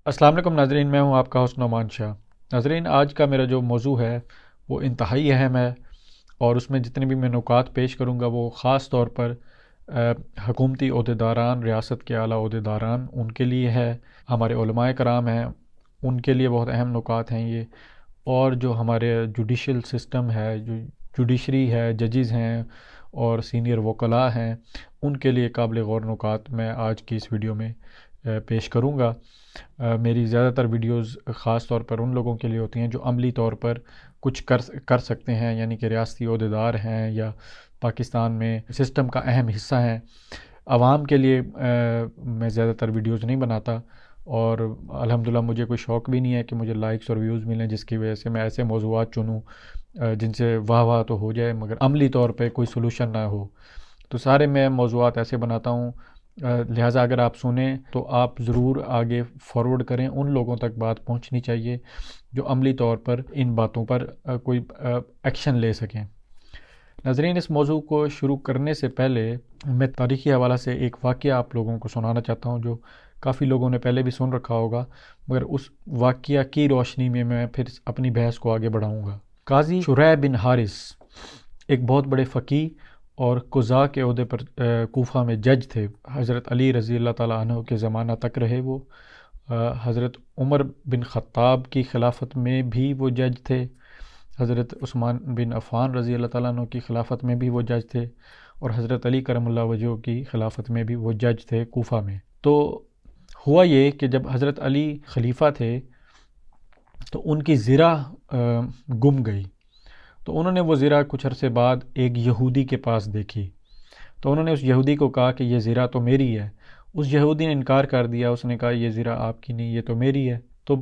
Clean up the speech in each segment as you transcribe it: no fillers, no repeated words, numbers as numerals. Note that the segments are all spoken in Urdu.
السلام علیکم ناظرین، میں ہوں آپ کا ہوسٹ نعمان شاہ۔ ناظرین، آج کا میرا جو موضوع ہے وہ انتہائی اہم ہے، اور اس میں جتنے بھی میں نکات پیش کروں گا وہ خاص طور پر حکومتی عہدیداران، ریاست کے اعلیٰ عہدیداران ان کے لیے ہے، ہمارے علماء کرام ہیں ان کے لیے بہت اہم نکات ہیں یہ، اور جو ہمارے جوڈیشل سسٹم ہے، جو جوڈیشری ہے، ججز ہیں اور سینئر وکلاء ہیں، ان کے لیے قابل غور نکات میں آج کی اس ویڈیو میں پیش کروں گا۔ میری زیادہ تر ویڈیوز خاص طور پر ان لوگوں کے لیے ہوتی ہیں جو عملی طور پر کچھ کر سکتے ہیں، یعنی کہ ریاستی عہدیدار ہیں یا پاکستان میں سسٹم کا اہم حصہ ہیں۔ عوام کے لیے میں زیادہ تر ویڈیوز نہیں بناتا، اور الحمدللہ مجھے کوئی شوق بھی نہیں ہے کہ مجھے لائکس اور ویوز ملیں، جس کی وجہ سے میں ایسے موضوعات چنوں جن سے واہ واہ تو ہو جائے مگر عملی طور پہ کوئی سلوشن نہ ہو۔ تو سارے میں موضوعات ایسے بناتا ہوں، لہٰذا اگر آپ سنیں تو آپ ضرور آگے فارورڈ کریں، ان لوگوں تک بات پہنچنی چاہیے جو عملی طور پر ان باتوں پر کوئی ایکشن لے سکیں۔ ناظرین، اس موضوع کو شروع کرنے سے پہلے میں تاریخی حوالہ سے ایک واقعہ آپ لوگوں کو سنانا چاہتا ہوں جو کافی لوگوں نے پہلے بھی سن رکھا ہوگا، مگر اس واقعہ کی روشنی میں میں پھر اپنی بحث کو آگے بڑھاؤں گا۔ قاضی شریح بن حارث ایک بہت بڑے فقیہ اور قضاء کے عہدے پر کوفہ میں جج تھے۔ حضرت علی رضی اللہ تعالیٰ عنہ کے زمانہ تک رہے وہ۔ حضرت عمر بن خطاب کی خلافت میں بھی وہ جج تھے، حضرت عثمان بن عفان رضی اللہ تعالیٰ عنہ کی خلافت میں بھی وہ جج تھے، اور حضرت علی کرم اللہ وجہہ کی خلافت میں بھی وہ جج تھے کوفہ میں۔ تو ہوا یہ کہ جب حضرت علی خلیفہ تھے تو ان کی زرہ گم گئی، تو انہوں نے وہ زرہ کچھ عرصے بعد ایک یہودی کے پاس دیکھی، تو انہوں نے اس یہودی کو کہا کہ یہ زرہ تو میری ہے۔ اس یہودی نے انکار کر دیا، اس نے کہا یہ زرہ آپ کی نہیں، یہ تو میری ہے۔ تو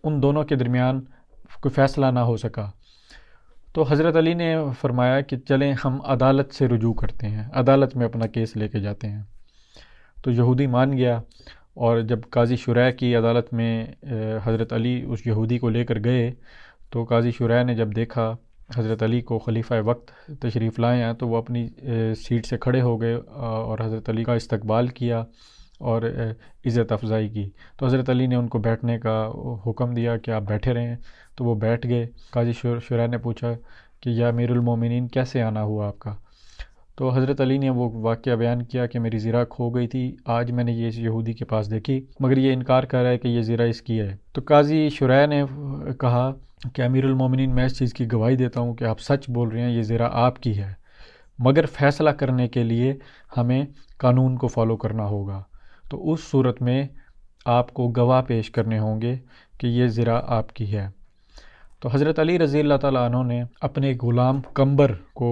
ان دونوں کے درمیان کوئی فیصلہ نہ ہو سکا، تو حضرت علی نے فرمایا کہ چلیں ہم عدالت سے رجوع کرتے ہیں، عدالت میں اپنا کیس لے کے جاتے ہیں۔ تو یہودی مان گیا، اور جب قاضی شریح کی عدالت میں حضرت علی اس یہودی کو لے کر گئے، تو قاضی شریح نے جب دیکھا حضرت علی کو خلیفہ وقت تشریف لائے ہیں، تو وہ اپنی سیٹ سے کھڑے ہو گئے اور حضرت علی کا استقبال کیا اور عزت افزائی کی۔ تو حضرت علی نے ان کو بیٹھنے کا حکم دیا کہ آپ بیٹھے رہیں، تو وہ بیٹھ گئے۔ قاضی شریح نے پوچھا کہ یا امیر المومنین کیسے آنا ہوا آپ کا؟ تو حضرت علی نے وہ واقعہ بیان کیا کہ میری زرہ کھو گئی تھی، آج میں نے یہ اس یہودی کے پاس دیکھی، مگر یہ انکار کر رہا ہے کہ یہ زرہ اس کی ہے۔ تو قاضی شریح نے کہا کہ امیر المومنین، میں اس چیز کی گواہی دیتا ہوں کہ آپ سچ بول رہے ہیں، یہ زرہ آپ کی ہے، مگر فیصلہ کرنے کے لیے ہمیں قانون کو فالو کرنا ہوگا، تو اس صورت میں آپ کو گواہ پیش کرنے ہوں گے کہ یہ زرہ آپ کی ہے۔ تو حضرت علی رضی اللہ تعالیٰ عنہ نے اپنے غلام قمبر کو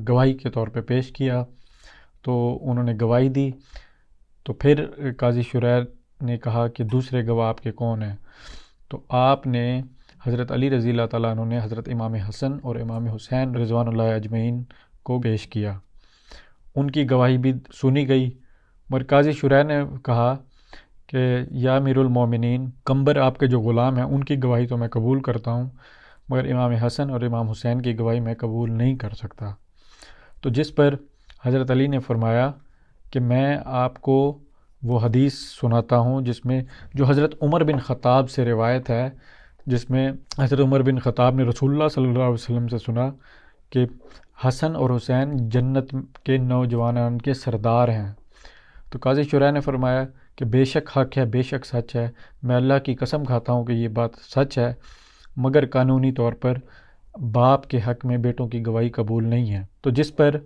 گواہی کے طور پہ پیش کیا، تو انہوں نے گواہی دی۔ تو پھر قاضی شریح نے کہا کہ دوسرے گواہ آپ کے کون ہیں؟ تو آپ نے حضرت علی رضی اللہ تعالیٰ عنہ نے حضرت امام حسن اور امام حسین رضوان اللہ اجمعین کو پیش کیا، ان کی گواہی بھی سنی گئی، مگر قاضی شریح نے کہا کہ یا امیر المومنین، قمبر آپ کے جو غلام ہیں ان کی گواہی تو میں قبول کرتا ہوں، مگر امام حسن اور امام حسین کی گواہی میں قبول نہیں کر سکتا۔ تو جس پر حضرت علی نے فرمایا کہ میں آپ کو وہ حدیث سناتا ہوں جس میں جو حضرت عمر بن خطاب سے روایت ہے، جس میں حضرت عمر بن خطاب نے رسول اللہ صلی اللہ علیہ وسلم سے سنا کہ حسن اور حسین جنت کے نوجوانان کے سردار ہیں۔ تو قاضی شریح نے فرمایا کہ بے شک حق ہے، بے شک سچ ہے، میں اللہ کی قسم کھاتا ہوں کہ یہ بات سچ ہے، مگر قانونی طور پر باپ کے حق میں بیٹوں کی گواہی قبول نہیں ہے۔ تو جس پر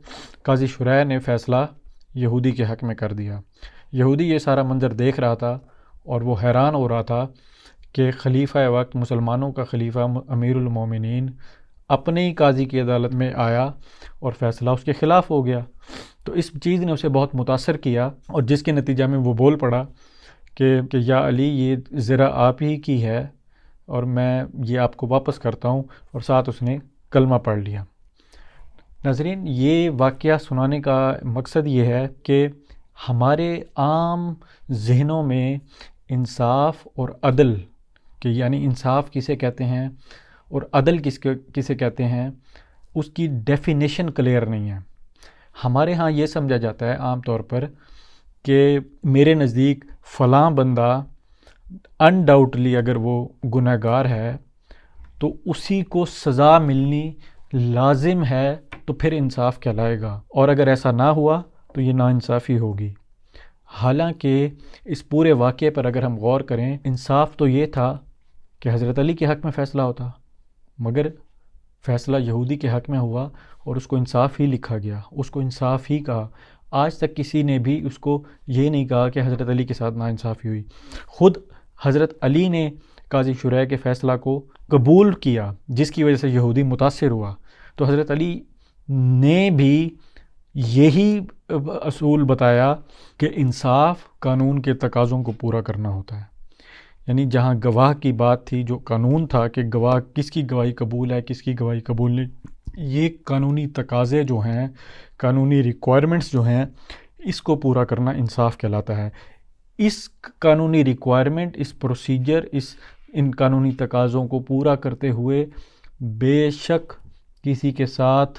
قاضی شریح نے فیصلہ یہودی کے حق میں کر دیا۔ یہودی یہ سارا منظر دیکھ رہا تھا اور وہ حیران ہو رہا تھا کہ خلیفہ وقت، مسلمانوں کا خلیفہ امیر المومنین اپنے ہی قاضی کی عدالت میں آیا اور فیصلہ اس کے خلاف ہو گیا۔ تو اس چیز نے اسے بہت متاثر کیا، اور جس کے نتیجہ میں وہ بول پڑا کہ یا علی، یہ زرہ آپ ہی کی ہے اور میں یہ آپ کو واپس کرتا ہوں، اور ساتھ اس نے کلمہ پڑھ لیا۔ ناظرین، یہ واقعہ سنانے کا مقصد یہ ہے کہ ہمارے عام ذہنوں میں انصاف اور عدل کہ یعنی انصاف کسے کہتے ہیں اور عدل کسے کہتے ہیں، اس کی ڈیفینیشن کلیئر نہیں ہے۔ ہمارے ہاں یہ سمجھا جاتا ہے عام طور پر کہ میرے نزدیک فلاں بندہ انڈاؤٹلی اگر وہ گناہ گار ہے تو اسی کو سزا ملنی لازم ہے، تو پھر انصاف کہلائے گا، اور اگر ایسا نہ ہوا تو یہ ناانصافی ہوگی۔ حالانکہ اس پورے واقعے پر اگر ہم غور کریں، انصاف تو یہ تھا کہ حضرت علی کے حق میں فیصلہ ہوتا، مگر فیصلہ یہودی کے حق میں ہوا اور اس کو انصاف ہی لکھا گیا، اس کو انصاف ہی کہا۔ آج تک کسی نے بھی اس کو یہ نہیں کہا کہ حضرت علی کے ساتھ ناانصافی ہوئی۔ خود حضرت علی نے قاضی شریح کے فیصلہ کو قبول کیا، جس کی وجہ سے یہودی متاثر ہوا۔ تو حضرت علی نے بھی یہی اصول بتایا کہ انصاف قانون کے تقاضوں کو پورا کرنا ہوتا ہے۔ یعنی جہاں گواہ کی بات تھی، جو قانون تھا کہ گواہ کس کی گواہی قبول ہے، کس کی گواہی قبول نہیں، یہ قانونی تقاضے جو ہیں، قانونی ریکوائرمنٹس جو ہیں، اس کو پورا کرنا انصاف کہلاتا ہے۔ اس قانونی ریکوائرمنٹ، اس پروسیجر، ان قانونی تقاضوں کو پورا کرتے ہوئے بے شک کسی کے ساتھ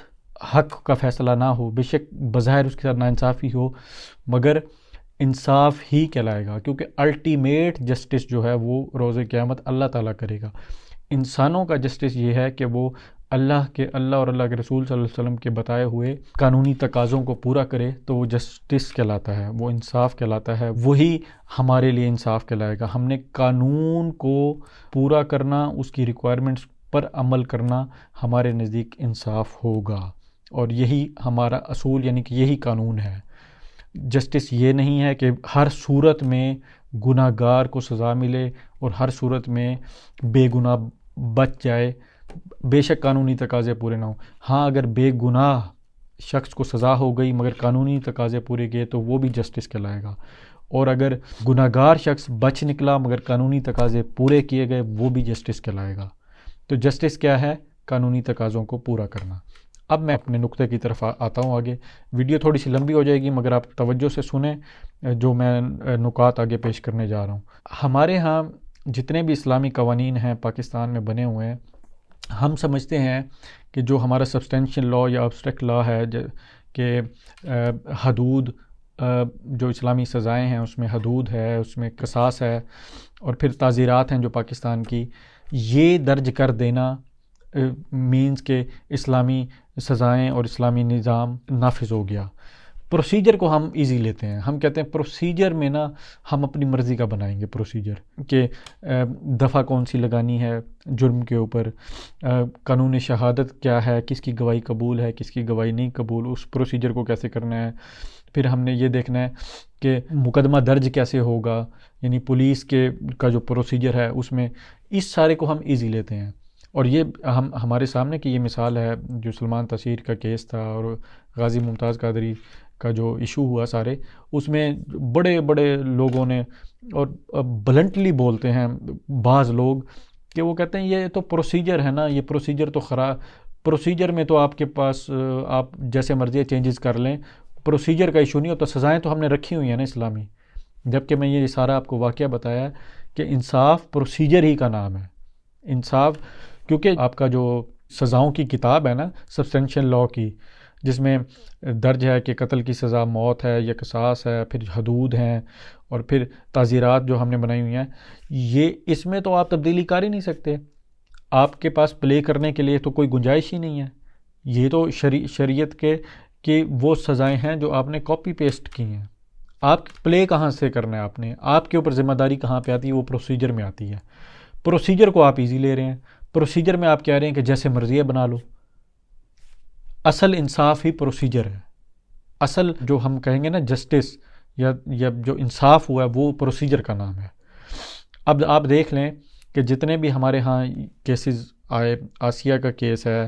حق کا فیصلہ نہ ہو، بے شک بظاہر اس کے ساتھ ناانصافی ہو، مگر انصاف ہی کہلائے گا، کیونکہ الٹیمیٹ جسٹس جو ہے وہ روز قیامت اللہ تعالیٰ کرے گا۔ انسانوں کا جسٹس یہ ہے کہ وہ اللہ اور اللہ کے رسول صلی اللہ علیہ وسلم کے بتائے ہوئے قانونی تقاضوں کو پورا کرے، تو وہ جسٹس کہلاتا ہے، وہ انصاف کہلاتا ہے، وہی ہمارے لیے انصاف کہلائے گا۔ ہم نے قانون کو پورا کرنا، اس کی ریکوائرمنٹس پر عمل کرنا ہمارے نزدیک انصاف ہوگا، اور یہی ہمارا اصول، یعنی کہ یہی قانون ہے۔ جسٹس یہ نہیں ہے کہ ہر صورت میں گناہ گار کو سزا ملے اور ہر صورت میں بے گناہ بچ جائے، بے شک قانونی تقاضے پورے نہ ہوں۔ ہاں، اگر بے گناہ شخص کو سزا ہو گئی مگر قانونی تقاضے پورے کیے تو وہ بھی جسٹس کہلائے گا، اور اگر گناہ گار شخص بچ نکلا مگر قانونی تقاضے پورے کیے گئے، وہ بھی جسٹس کہلائے گا۔ تو جسٹس کیا ہے؟ قانونی تقاضوں کو پورا کرنا۔ اب میں اپنے نقطے کی طرف آتا ہوں آگے۔ ویڈیو تھوڑی سی لمبی ہو جائے گی، مگر آپ توجہ سے سنیں جو میں نکات آگے پیش کرنے جا رہا ہوں۔ ہمارے ہاں جتنے بھی اسلامی قوانین ہیں پاکستان میں بنے ہوئے ہیں، ہم سمجھتے ہیں کہ جو ہمارا سبسٹینشیل لا یا ابسٹریکٹ لا ہے، کہ حدود، جو اسلامی سزائیں ہیں اس میں حدود ہے، اس میں قصاص ہے، اور پھر تعزیرات ہیں جو پاکستان کی، یہ درج کر دینا مینز کہ اسلامی سزائیں اور اسلامی نظام نافذ ہو گیا۔ پروسیجر کو ہم ایزی لیتے ہیں، ہم کہتے ہیں پروسیجر میں نا ہم اپنی مرضی کا بنائیں گے پروسیجر، کہ دفعہ کون سی لگانی ہے جرم کے اوپر، قانون شہادت کیا ہے، کس کی گواہی قبول ہے، کس کی گواہی نہیں قبول، اس پروسیجر کو کیسے کرنا ہے۔ پھر ہم نے یہ دیکھنا ہے کہ مقدمہ درج کیسے ہوگا، یعنی پولیس کا جو پروسیجر ہے اس میں، اس سارے کو ہم ایزی لیتے ہیں۔ اور یہ ہمارے سامنے کی یہ مثال ہے جو سلمان تاثیر کا کیس تھا اور غازی ممتاز قادری کا جو ایشو ہوا سارے، اس میں بڑے بڑے لوگوں نے، اور بلنٹلی بولتے ہیں بعض لوگ، کہ وہ کہتے ہیں یہ تو پروسیجر ہے نا، یہ پروسیجر تو پروسیجر میں تو آپ کے پاس آپ جیسے مرضی چینجز کر لیں، پروسیجر کا ایشو نہیں ہوتا، سزائیں تو ہم نے رکھی ہوئی ہیں نا اسلامی۔ جبکہ میں یہ سارا آپ کو واقعہ بتایا کہ انصاف پروسیجر ہی کا نام ہے۔ انصاف، کیونکہ آپ کا جو سزاؤں کی کتاب ہے نا سبسٹینشیل لا کی، جس میں درج ہے کہ قتل کی سزا موت ہے یا قصاص ہے، پھر حدود ہیں، اور پھر تعزیرات جو ہم نے بنائی ہوئی ہیں، یہ اس میں تو آپ تبدیلی کر ہی نہیں سکتے، آپ کے پاس پلے کرنے کے لیے تو کوئی گنجائش ہی نہیں ہے۔ یہ تو شریعت کے وہ سزائیں ہیں جو آپ نے کاپی پیسٹ کی ہیں، آپ پلے کہاں سے کرنا ہے، آپ کے اوپر ذمہ داری کہاں پہ آتی ہے؟ وہ پروسیجر میں آتی ہے۔ پروسیجر کو آپ ایزی لے رہے ہیں، پروسیجر میں آپ کہہ رہے ہیں کہ جیسے مرضی ہے بنا لو۔ اصل انصاف ہی پروسیجر ہے، اصل جو ہم کہیں گے نا جسٹس یا جو انصاف ہوا ہے وہ پروسیجر کا نام ہے۔ اب آپ دیکھ لیں کہ جتنے بھی ہمارے ہاں کیسز آئے، آسیہ کا کیس ہے،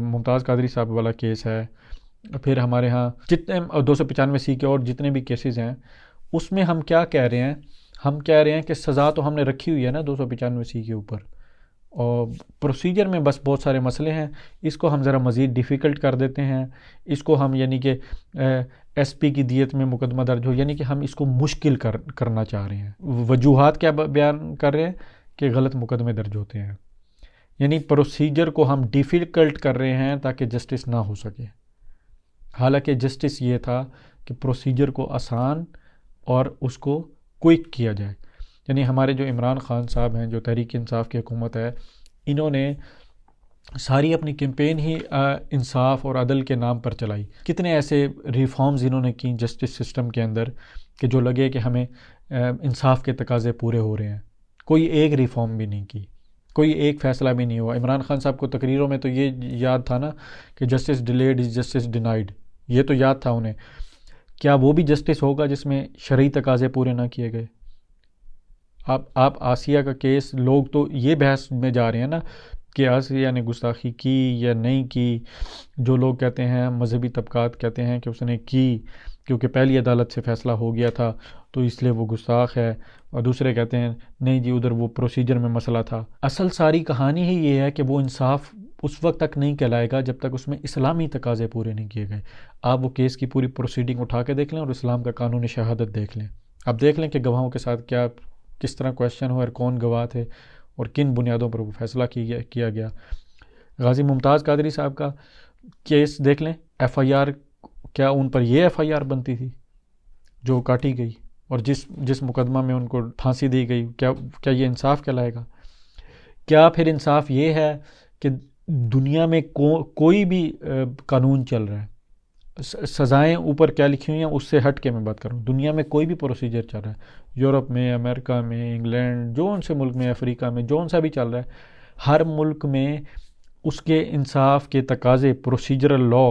ممتاز قادری صاحب والا کیس ہے، پھر ہمارے ہاں جتنے 295C کے اور جتنے بھی کیسز ہیں، اس میں ہم کیا کہہ رہے ہیں؟ ہم کہہ رہے ہیں کہ سزا تو ہم نے رکھی ہوئی ہے نا 295C کے اوپر، اور پروسیجر میں بس بہت سارے مسئلے ہیں، اس کو ہم ذرا مزید ڈیفیکلٹ کر دیتے ہیں، اس کو ہم یعنی کہ ایس پی کی دیت میں مقدمہ درج ہو، یعنی کہ ہم اس کو مشکل کرنا چاہ رہے ہیں۔ وجوہات کیا بیان کر رہے ہیں؟ کہ غلط مقدمے درج ہوتے ہیں، یعنی پروسیجر کو ہم ڈیفیکلٹ کر رہے ہیں تاکہ جسٹس نہ ہو سکے۔ حالانکہ جسٹس یہ تھا کہ پروسیجر کو آسان اور اس کو کوئک کیا جائے۔ یعنی ہمارے جو عمران خان صاحب ہیں، جو تحریک انصاف کی حکومت ہے، انہوں نے ساری اپنی کیمپین ہی انصاف اور عدل کے نام پر چلائی. کتنے ایسے ریفارمز انہوں نے کی جسٹس سسٹم کے اندر کہ جو لگے کہ ہمیں انصاف کے تقاضے پورے ہو رہے ہیں. کوئی ایک ریفارم بھی نہیں کی، کوئی ایک فیصلہ بھی نہیں ہوا. عمران خان صاحب کو تقریروں میں تو یہ یاد تھا نا کہ justice delayed is justice denied, یہ تو یاد تھا انہیں. کیا وہ بھی جسٹس ہوگا جس میں شرعی تقاضے پورے نہ کیے گئے؟ آپ آسیہ کا کیس، لوگ تو یہ بحث میں جا رہے ہیں نا کہ آسیہ نے گستاخی کی یا نہیں کی. جو لوگ کہتے ہیں، مذہبی طبقات کہتے ہیں کہ اس نے کی کیونکہ پہلی عدالت سے فیصلہ ہو گیا تھا تو اس لیے وہ گستاخ ہے، اور دوسرے کہتے ہیں نہیں جی ادھر وہ پروسیجر میں مسئلہ تھا. اصل ساری کہانی ہی یہ ہے کہ وہ انصاف اس وقت تک نہیں کہلائے گا جب تک اس میں اسلامی تقاضے پورے نہیں کیے گئے. آپ وہ کیس کی پوری پروسیڈنگ اٹھا کے دیکھ لیں اور اسلام کا قانون شہادت دیکھ لیں. اب دیکھ لیں کہ گواہوں کے ساتھ کس طرح کویشچن ہو اور کون گواہ تھے اور کن بنیادوں پر وہ فیصلہ کیا گیا. غازی ممتاز قادری صاحب کا کیس دیکھ لیں، ایف آئی آر، کیا ان پر یہ ایف آئی آر بنتی تھی جو کاٹی گئی، اور جس مقدمہ میں ان کو پھانسی دی گئی، کیا یہ انصاف کہلائے گا؟ کیا پھر انصاف یہ ہے کہ دنیا میں کوئی بھی قانون چل رہا ہے، سزائیں اوپر کیا لکھی ہوئی ہیں اس سے ہٹ کے میں بات کروں، دنیا میں کوئی بھی پروسیجر چل رہا ہے، یورپ میں، امریکہ میں، انگلینڈ، جو ان سے ملک میں، افریقہ میں، جو ان سا بھی چل رہا ہے، ہر ملک میں اس کے انصاف کے تقاضے، پروسیجرل لا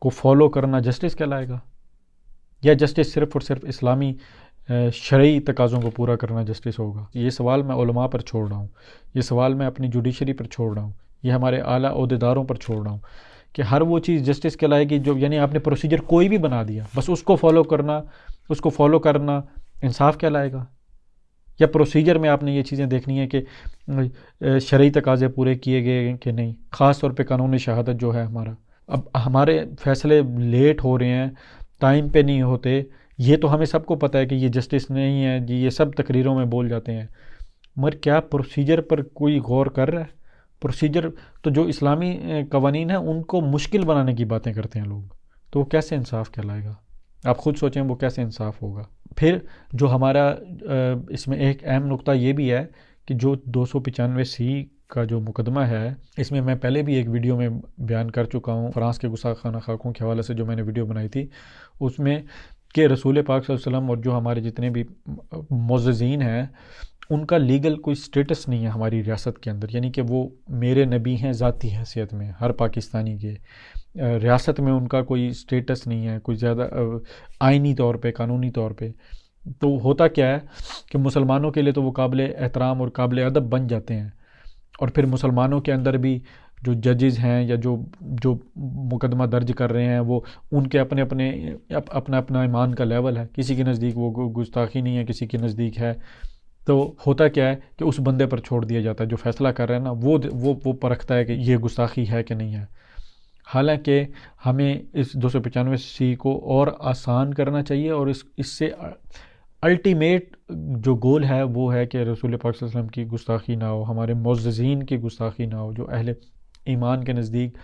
کو فالو کرنا جسٹس کہلائے گا؟ یا جسٹس صرف اور صرف اسلامی شرعی تقاضوں کو پورا کرنا جسٹس ہوگا؟ یہ سوال میں علماء پر چھوڑ رہا ہوں، یہ سوال میں اپنی جوڈیشری پر چھوڑ رہا ہوں، یہ ہمارے اعلیٰ عہدیداروں پر چھوڑ رہا ہوں کہ ہر وہ چیز جسٹس کہلائے گی جو، یعنی آپ نے پروسیجر کوئی بھی بنا دیا، بس اس کو فالو کرنا انصاف کہلائے گا؟ یا پروسیجر میں آپ نے یہ چیزیں دیکھنی ہے کہ شرعی تقاضے پورے کیے گئے کہ نہیں؟ خاص طور پہ قانون شہادت جو ہے ہمارا، اب ہمارے فیصلے لیٹ ہو رہے ہیں، ٹائم پہ نہیں ہوتے، یہ تو ہمیں سب کو پتہ ہے کہ یہ جسٹس نہیں ہے جی، یہ سب تقریروں میں بول جاتے ہیں، مگر کیا پروسیجر پر کوئی غور کر رہا ہے؟ پروسیجر تو جو اسلامی قوانین ہیں ان کو مشکل بنانے کی باتیں کرتے ہیں لوگ، تو وہ کیسے انصاف کہلائے گا؟ آپ خود سوچیں وہ کیسے انصاف ہوگا؟ پھر جو ہمارا اس میں ایک اہم نقطہ یہ بھی ہے کہ جو 295C کا جو مقدمہ ہے، اس میں پہلے بھی ایک ویڈیو میں بیان کر چکا ہوں، فرانس کے گستاخانہ خاکوں کے حوالے سے جو میں نے ویڈیو بنائی تھی، اس میں کہ رسول پاک صلی اللہ علیہ وسلم اور جو ہمارے جتنے بھی معززین ہیں ان کا لیگل کوئی سٹیٹس نہیں ہے ہماری ریاست کے اندر، یعنی کہ وہ میرے نبی ہیں ذاتی حیثیت میں، ہر پاکستانی کے ریاست میں ان کا کوئی سٹیٹس نہیں ہے، کوئی زیادہ آئینی طور پہ، قانونی طور پہ. تو ہوتا کیا ہے کہ مسلمانوں کے لیے تو وہ قابل احترام اور قابل ادب بن جاتے ہیں، اور پھر مسلمانوں کے اندر بھی جو ججز ہیں یا جو مقدمہ درج کر رہے ہیں، وہ ان کے اپنا ایمان کا لیول ہے، کسی کے نزدیک وہ گستاخی نہیں ہے، کسی کے نزدیک ہے. تو ہوتا کیا ہے کہ اس بندے پر چھوڑ دیا جاتا ہے جو فیصلہ کر رہا ہے نا، وہ پرکھتا ہے کہ یہ گستاخی ہے کہ نہیں ہے. حالانکہ ہمیں اس 295C کو اور آسان کرنا چاہیے، اور اس سے الٹیمیٹ جو گول ہے وہ ہے کہ رسول پاک صلی اللہ علیہ وسلم کی گستاخی نہ ہو، ہمارے معززین کی گستاخی نہ ہو، جو اہل ایمان کے نزدیک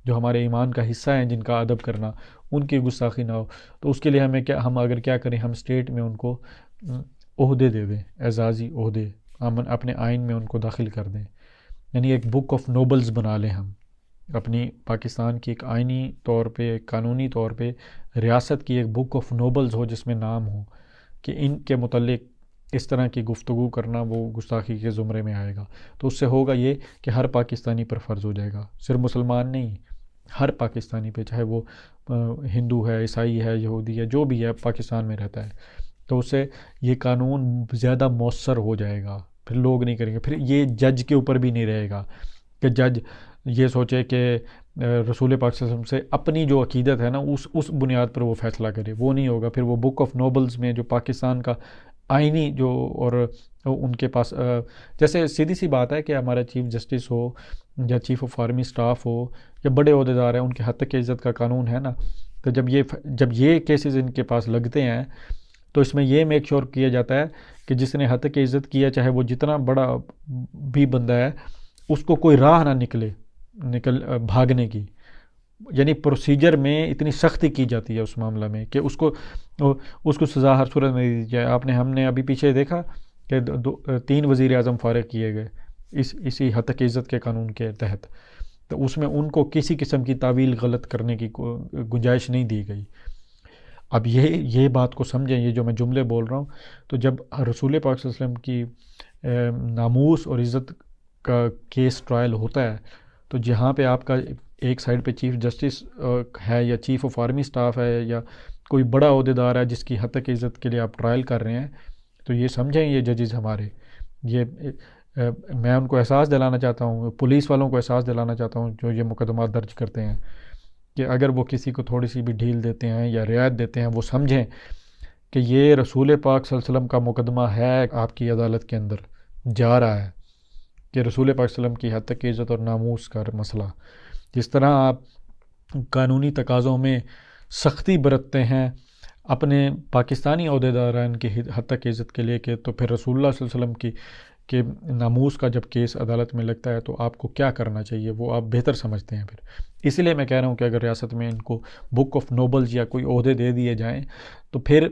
جو ہمارے ایمان کا حصہ ہیں جن کا ادب کرنا، ان کی گستاخی نہ ہو. تو اس کے لیے ہم اگر کیا کریں، ہم اسٹیٹ میں ان کو عہدے دے دیں، اعزازی عہدے، ہم اپنے آئین میں ان کو داخل کر دیں، یعنی ایک بک آف نوبلز بنا لیں ہم اپنی پاکستان کی، ایک آئینی طور پہ، ایک قانونی طور پہ ریاست کی ایک بک آف نوبلز ہو جس میں نام ہو کہ ان کے متعلق اس طرح کی گفتگو کرنا وہ گستاخی کے زمرے میں آئے گا. تو اس سے ہوگا یہ کہ ہر پاکستانی پر فرض ہو جائے گا، صرف مسلمان نہیں، ہر پاکستانی پہ، چاہے وہ ہندو ہے، عیسائی ہے، یہودی ہے، جو بھی ہے پاکستان میں رہتا ہے. تو اس سے یہ قانون زیادہ مؤثر ہو جائے گا، پھر لوگ نہیں کریں گے. پھر یہ جج کے اوپر بھی نہیں رہے گا کہ جج یہ سوچے کہ رسول پاک صلی اللہ علیہ وسلم سے اپنی جو عقیدت ہے نا اس بنیاد پر وہ فیصلہ کرے، وہ نہیں ہوگا. پھر وہ بک آف نوبلز میں جو پاکستان کا آئینی جو، اور ان کے پاس جیسے سیدھی سی بات ہے کہ ہمارا چیف جسٹس ہو یا چیف آف آرمی سٹاف ہو یا بڑے عہدیدار ہیں، ان کے حق کی عزت کا قانون ہے نا. تو جب یہ کیسز ان کے پاس لگتے ہیں تو اس میں یہ میک شور کیا جاتا ہے کہ جس نے حق کی عزت کیا، چاہے وہ جتنا بڑا بھی بندہ ہے، اس کو کوئی راہ نہ نکل بھاگنے کی. یعنی پروسیجر میں اتنی سختی کی جاتی ہے اس معاملہ میں کہ اس کو سزا ہر صورت میں دی جائے. ہم نے ابھی پیچھے دیکھا کہ 3 وزیر اعظم فارغ کیے گئے اسی حتک عزت کے قانون کے تحت، تو اس میں ان کو کسی قسم کی تعویل غلط کرنے کی گنجائش نہیں دی گئی۔ اب یہ بات کو سمجھیں، یہ جو میں جملے بول رہا ہوں، تو جب رسول پاک صلی اللہ علیہ وسلم کی ناموس اور عزت کا کیس ٹرائل ہوتا ہے، تو جہاں پہ آپ کا ایک سائڈ پہ چیف جسٹس ہے یا چیف آف آرمی سٹاف ہے یا کوئی بڑا عہدیدار ہے جس کی حد تک عزت کے لیے آپ ٹرائل کر رہے ہیں، تو یہ سمجھیں یہ ججز ہمارے، یہ میں ان کو احساس دلانا چاہتا ہوں، پولیس والوں کو احساس دلانا چاہتا ہوں جو یہ مقدمات درج کرتے ہیں، کہ اگر وہ کسی کو تھوڑی سی بھی ڈھیل دیتے ہیں یا رعایت دیتے ہیں، وہ سمجھیں کہ یہ رسول پاک صلی اللہ علیہ وسلم کا مقدمہ ہے آپ کی عدالت کے اندر جا رہا ہے، کہ رسول پاک صلی اللہ علیہ وسلم کی حد تک عزت اور ناموس کا مسئلہ، جس طرح آپ قانونی تقاضوں میں سختی برتتے ہیں اپنے پاکستانی عہدیداران کی حد تک عزت کے لیے، کہ تو پھر رسول اللہ صلی اللہ علیہ وسلم کے ناموس کا جب کیس عدالت میں لگتا ہے تو آپ کو کیا کرنا چاہیے، وہ آپ بہتر سمجھتے ہیں پھر۔ اس لیے میں کہہ رہا ہوں کہ اگر ریاست میں ان کو بک آف نوبلز یا کوئی عہدے دے دیے جائیں تو پھر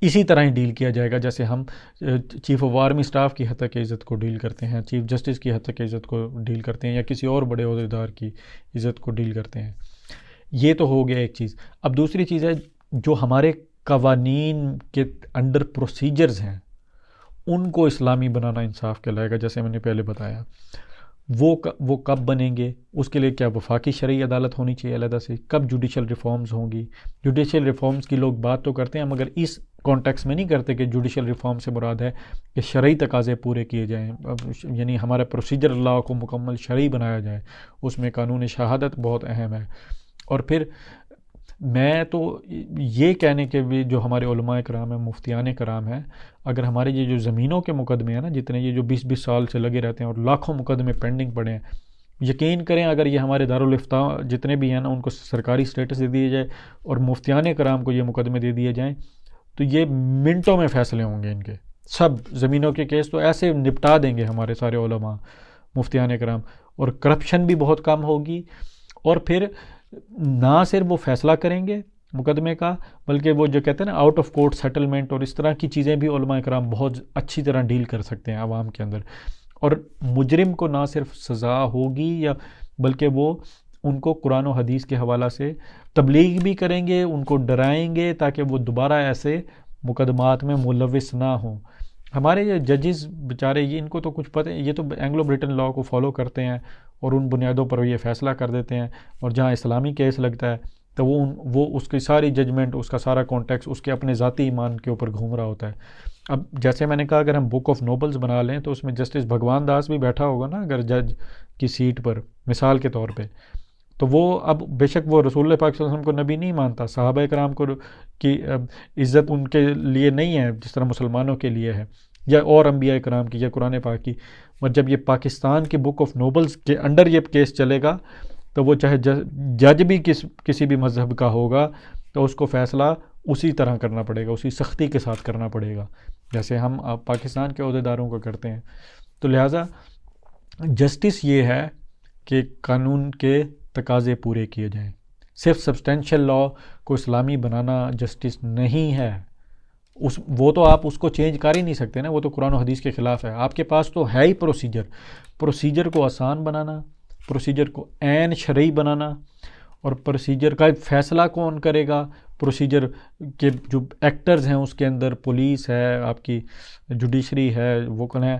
اسی طرح ہی ڈیل کیا جائے گا جیسے ہم چیف آف آرمی سٹاف کی حد تک عزت کو ڈیل کرتے ہیں، چیف جسٹس کی حد تک عزت کو ڈیل کرتے ہیں، یا کسی اور بڑے عہدیدار کی عزت کو ڈیل کرتے ہیں۔ یہ تو ہو گیا ایک چیز۔ اب دوسری چیز ہے جو ہمارے قوانین کے انڈر پروسیجرز ہیں ان کو اسلامی بنانا انصاف کہلائے گا، جیسے میں نے پہلے بتایا۔ وہ کب بنیں گے، اس کے لیے کیا وفاقی شرعی عدالت ہونی چاہیے علیحدہ سے، کب جوڈیشل ریفارمز ہوں گی۔ جوڈیشل ریفارمز کی لوگ بات تو کرتے ہیں مگر اس کانٹیکس میں نہیں کرتے کہ جوڈیشل ریفارم سے مراد ہے کہ شرعی تقاضے پورے کیے جائیں، یعنی ہمارا پروسیجر لا کو مکمل شرعی بنایا جائے، اس میں قانون شہادت بہت اہم ہے۔ اور پھر میں تو یہ کہنے کے بھی جو ہمارے علماء کرام ہیں، مفتیان کرام ہیں، اگر ہمارے یہ جو زمینوں کے مقدمے ہیں نا، جتنے یہ جو 20 سال سے لگے رہتے ہیں اور لاکھوں مقدمے پینڈنگ پڑے ہیں، یقین کریں اگر یہ ہمارے دارالافتاء جتنے بھی ہیں نا ان کو سرکاری سٹیٹس دے دیے جائے اور مفتیان کرام کو یہ مقدمے دے دیے جائیں تو یہ منٹوں میں فیصلے ہوں گے ان کے، سب زمینوں کے کیس تو ایسے نپٹا دیں گے ہمارے سارے علماء مفتیان کرام، اور کرپشن بھی بہت کم ہوگی۔ اور پھر نہ صرف وہ فیصلہ کریں گے مقدمے کا، بلکہ وہ جو کہتے ہیں نا آؤٹ آف کورٹ سیٹلمنٹ اور اس طرح کی چیزیں بھی علماء کرام بہت اچھی طرح ڈیل کر سکتے ہیں عوام کے اندر، اور مجرم کو نہ صرف سزا ہوگی یا بلکہ وہ ان کو قرآن و حدیث کے حوالہ سے تبلیغ بھی کریں گے، ان کو ڈرائیں گے تاکہ وہ دوبارہ ایسے مقدمات میں ملوث نہ ہوں۔ ہمارے یہ ججز بیچارے ان کو تو کچھ پتہ، یہ تو اینگلو برٹن لاء کو فالو کرتے ہیں اور ان بنیادوں پر یہ فیصلہ کر دیتے ہیں، اور جہاں اسلامی کیس لگتا ہے تو وہ اس کی ساری ججمنٹ، اس کا سارا کانٹیکس اس کے اپنے ذاتی ایمان کے اوپر گھوم رہا ہوتا ہے۔ اب جیسے میں نے کہا اگر ہم بک آف نوبلز بنا لیں تو اس میں جسٹس بھگوان داس بھی بیٹھا ہوگا نا اگر جج کی سیٹ پر مثال کے طور پہ، تو وہ اب بے شک وہ رسول اللہ پاک صلی اللہ علیہ وسلم کو نبی نہیں مانتا، صحابہ کرام کو کی عزت ان کے لیے نہیں ہے جس طرح مسلمانوں کے لیے ہے، یا اور انبیاء کرام کی یا قرآن پاک کی، اور جب یہ پاکستان کی بک آف نوبلز کے انڈر یہ کیس چلے گا تو وہ چاہے جج بھی کسی بھی مذہب کا ہوگا تو اس کو فیصلہ اسی طرح کرنا پڑے گا، اسی سختی کے ساتھ کرنا پڑے گا جیسے ہم پاکستان کے عہدیداروں کو کرتے ہیں۔ تو لہٰذا جسٹس یہ ہے کہ قانون کے تقاضے پورے کیے جائیں، صرف سبسٹینشیل لا کو اسلامی بنانا جسٹس نہیں ہے، وہ تو آپ اس کو چینج کر ہی نہیں سکتے نا، وہ تو قرآن و حدیث کے خلاف ہے۔ آپ کے پاس تو ہے ہی پروسیجر کو آسان بنانا، پروسیجر کو عین شرعی بنانا، اور پروسیجر کا فیصلہ کون کرے گا، پروسیجر کے جو ایکٹرز ہیں اس کے اندر پولیس ہے، آپ کی جوڈیشری ہے، وہ کون ہے،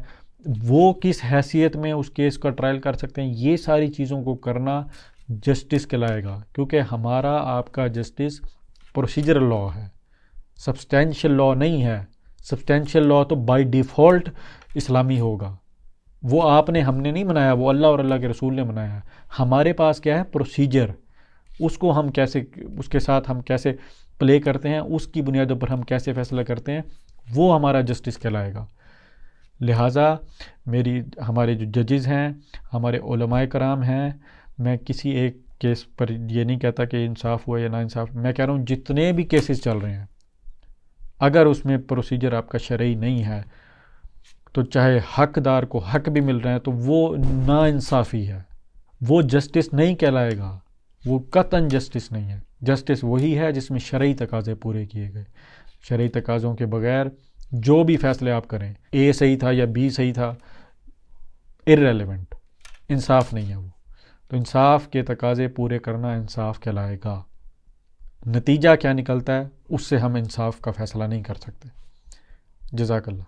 وہ کس حیثیت میں اس کیس کا ٹرائل کر سکتے ہیں، یہ ساری چیزوں کو کرنا جسٹس کہلائے گا، کیونکہ ہمارا آپ کا جسٹس پروسیجرل لا ہے، سبسٹینشیل لا نہیں ہے۔ سبسٹینشیل لا تو بائی ڈیفالٹ اسلامی ہوگا، وہ آپ نے ہم نے نہیں بنایا، وہ اللہ اور اللہ کے رسول نے بنایا ہے۔ ہمارے پاس کیا ہے پروسیجر، اس کو ہم کیسے، اس کے ساتھ ہم کیسے پلے کرتے ہیں، اس کی بنیادوں پر ہم کیسے فیصلہ کرتے ہیں، وہ ہمارا جسٹس کہلائے گا۔ لہٰذا ہمارے جو ججز ہیں، ہمارے علماء کرام ہیں، میں کسی ایک کیس پر یہ نہیں کہتا کہ انصاف ہوا یا نا انصاف، میں کہہ رہا ہوں جتنے بھی کیسز چل رہے ہیں اگر اس میں پروسیجر آپ کا شرعی نہیں ہے تو چاہے حقدار کو حق بھی مل رہا ہے تو وہ نا انصافی ہے، وہ جسٹس نہیں کہلائے گا، وہ قطعاً جسٹس نہیں ہے۔ جسٹس وہی ہے جس میں شرعی تقاضے پورے کیے گئے، شرعی تقاضوں کے بغیر جو بھی فیصلے آپ کریں، اے صحیح تھا یا بی صحیح تھا، ارریلیونٹ، انصاف نہیں ہے وہ. تو انصاف کے تقاضے پورے کرنا انصاف کہلائے گا. نتیجہ کیا نکلتا ہے اس سے ہم انصاف کا فیصلہ نہیں کر سکتے. جزاک اللہ.